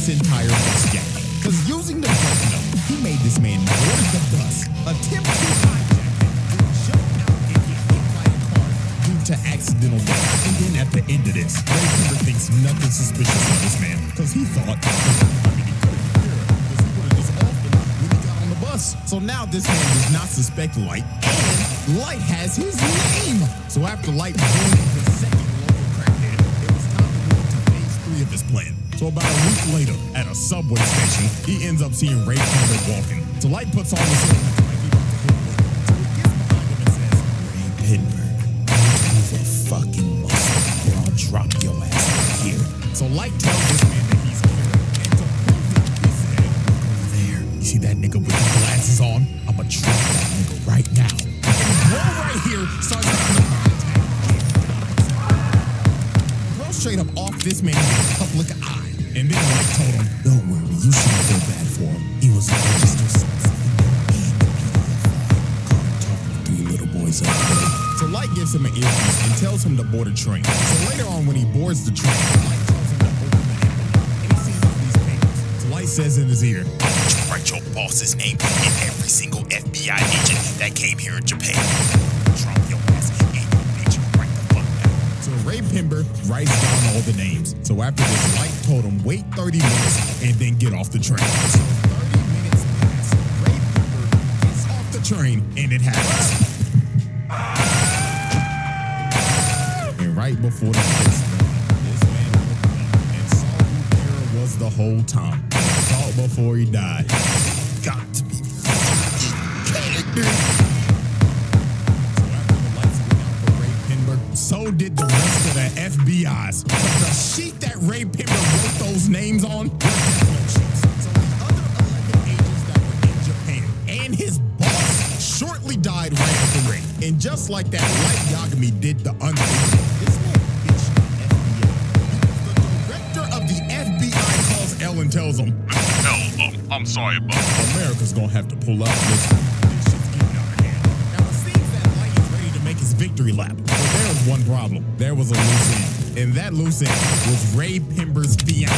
this entire bus gang. Cause using the button, he made this man board the bus, attempt to hijack it, jump out and get hit by a car due to accidental death. And then at the end of this, Ray Pember thinks nothing suspicious of this man, cause he thought, he would have just offed him when he got on the bus. So now this man does not suspect Light, and Light has his name. So after Light boomed his second local crackhead, it was time to move to phase 3 of his plan. So about a week later, at a subway station, he ends up seeing Ray Pember walking. So Light puts on the suit like he about to hit him. So he gets behind him and says, Ray Pember, don't move a fucking muscle or I'll drop your ass right here. So Light tells this man that he's Kira, and to prove it, he said, over there, you see that nigga with the glasses on? I'ma drop that nigga right now. And bro right here starts having a heart attack. Bro straight up off this man with a public eye. And then Light told him, don't worry, you shouldn't feel bad for him. He was a registered sex offender and a pedophile. Talking to 3 little boys over there. So Light gives him an earpiece and tells him to board a train. So later on when he boards the train, Light tells him to open the envelope. And he sees all these papers. So Light says in his ear, I want you to write your boss's name and every single FBI agent that came here in Japan. Drop your ass and you bitch right the fuck down. So Ray Pember writes down all the names. So after this, Light told him wait 30 minutes and then get off the train. So 30 minutes pass. Ray Pember gets off the train and it happens. And right before the lights went out, this man looked up and saw who Kira was the whole time. Thought before he died. Got to be fucking kidding me. So did the rest of the FBI's. But the sheet that Ray Pember wrote those names on were death sheets. So the other 11 agents that were in Japan and his boss shortly died right after Ray. And just like that, Light Yagami did the unthinkable. This man bitched the FBI. Because the director of the FBI calls Elle and tells him, Hell, I'm sorry, but America's gonna have to pull up this shit's getting out of hand. Now it seems that Light is ready to make his victory lap. There was one problem. There was a loose end. And that loose end was Ray Pember's fiance, a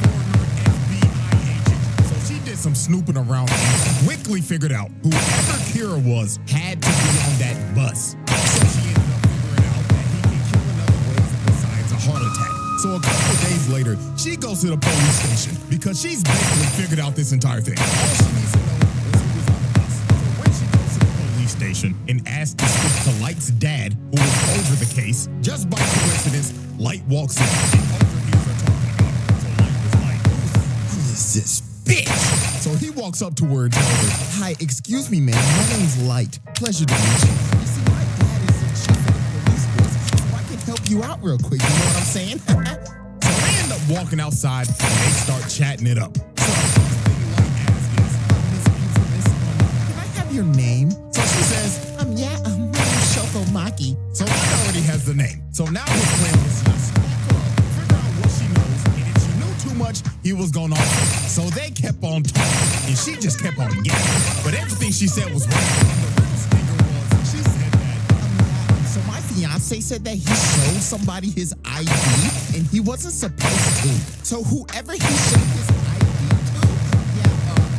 former FBI agent. So she did some snooping around and quickly figured out whoever Kira was had to be on that bus. Also, she ended up figuring out that he can kill in other ways besides a heart attack. So a couple of days later, she goes to the police station because she's basically figured out this entire thing. All she needs to know is who was on the bus. So when she goes to the police station and asks to speak to Light's dad, who was over the case, just by coincidence, Light walks in and overhears her talking about it. So Light was like, who is this bitch? So he walks up to her and tells her, hi, excuse me, ma'am, my name's Light. Pleasure to meet you. You see, my dad is the chief of the police force, so I can help you out real quick, you know what I'm saying? So they end up walking outside and they start chatting it up. So the first thing Light asks is, Miss, can I have your name? So she says, my name's Shoko Maki. So Light already has the name. So now his plan is to stalk her up, figure out what she knows, and if she knew too much, he was gonna off her. So they kept on talking, and she just kept on getting. But everything she said was right. And the real stinger was, she said that, so my fiance said that he showed somebody his ID, and he wasn't supposed to. So whoever he showed his ID to,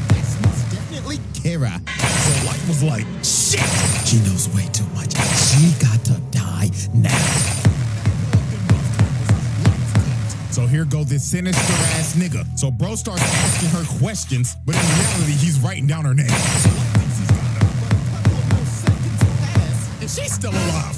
that's most definitely Kira. So Light was like, shit, she knows way too much. She got to die now. So here go this sinister ass nigga. So bro starts asking her questions, but in reality, he's writing down her name. So Light thinks he's got her, but a couple of more seconds pass, and she's still alive.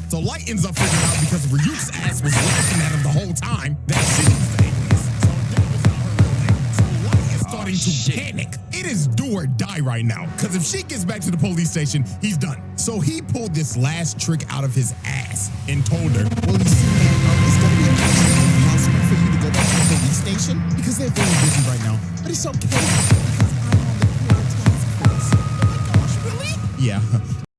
So Light ends up figuring out because Ryuk's ass was laughing at him the whole time that she was the alias. So that was not her real name. So Light is starting to panic. It is do or die right now, because if she gets back to the police station, he's done. So he pulled this last trick out of his ass and told her, well, you see, man, it's going to be impossible for you to go back to the police station because they're very busy right now. But it's okay because I'm on the pure task force. Oh my gosh, really? Yeah.